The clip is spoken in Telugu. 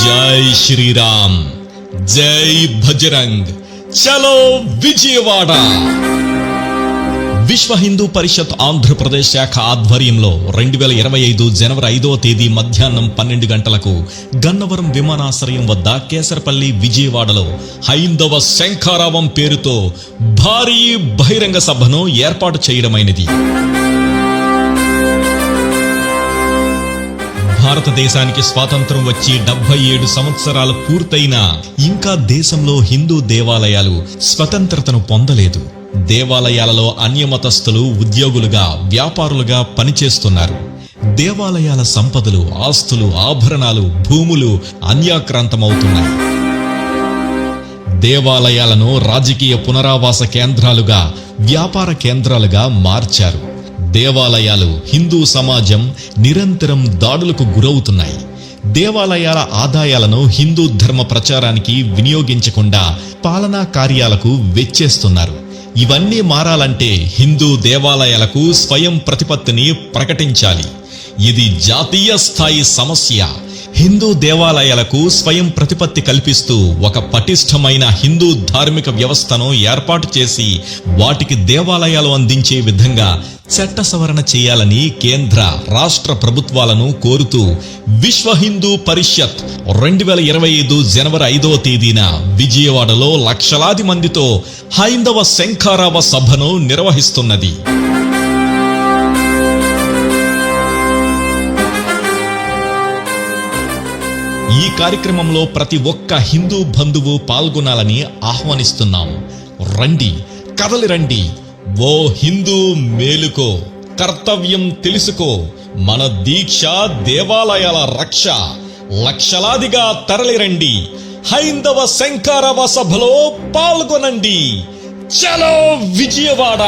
జై శ్రీరామ్, జై భజరంగ్, చలో విజయవాడ. విశ్వ హిందూ పరిషత్ ఆంధ్రప్రదేశ్ శాఖ ఆధ్వర్యంలో 2025 జనవరి 5వ తేదీ మధ్యాహ్నం 12 గంటలకు గన్నవరం విమానాశ్రయం వద్ద కేసరపల్లి విజయవాడలో హైందవ శంఖారావం పేరుతో భారీ బహిరంగ సభను ఏర్పాటు చేయడమైనది. భారతదేశానికి స్వాతంత్రం వచ్చి 77 సంవత్సరాలు పూర్తయినా ఇంకా దేశంలో హిందూ దేవాలయాలు స్వతంత్రతను పొందలేదు. దేవాలయాలలో అన్యమతస్థులు ఉద్యోగులుగా, వ్యాపారులుగా పనిచేస్తున్నారు. దేవాలయాల సంపదలు, ఆస్తులు, ఆభరణాలు, భూములు అన్యాక్రాంతమవుతున్నాయి. దేవాలయాలను రాజకీయ పునరావాస కేంద్రాలుగా, వ్యాపార కేంద్రాలుగా మార్చారు. దేవాలయాలు, హిందూ సమాజం నిరంతరం దాడులకు గురవుతున్నాయి. దేవాలయాల ఆదాయాలను హిందూ ధర్మ ప్రచారానికి వినియోగించకుండా పాలనా కార్యాలకు వెచ్చేస్తున్నారు. ఇవన్నీ మారాలంటే హిందూ దేవాలయాలకు స్వయం ప్రతిపత్తిని ప్రకటించాలి. ఇది జాతీయ స్థాయి సమస్య. హిందూ దేవాలయాలకు స్వయం ప్రతిపత్తి కల్పిస్తూ ఒక పటిష్టమైన హిందూ ధార్మిక వ్యవస్థను ఏర్పాటు చేసి వాటికి దేవాలయాలు అందించే విధంగా చట్ట సవరణ చేయాలని కేంద్ర, రాష్ట్ర ప్రభుత్వాలను కోరుతూ విశ్వ హిందూ పరిషత్ 2025 జనవరి 5వ తేదీన విజయవాడలో లక్షలాది మందితో హైందవ శంఖారావ సభను నిర్వహిస్తున్నది. ఈ కార్యక్రమంలో ప్రతి ఒక్క హిందూ బంధువు పాల్గొనాలని ఆహ్వానిస్తున్నాం. రండి, కదలి రండి. ఓ హిందూ మేలుకో, కర్తవ్యం తెలుసుకో. మన దీక్ష దేవాలయాల రక్ష. లక్షలాదిగా తరలిరండి. హైందవ శంఖారావ సభలో పాల్గొనండి. చలో విజయవాడ.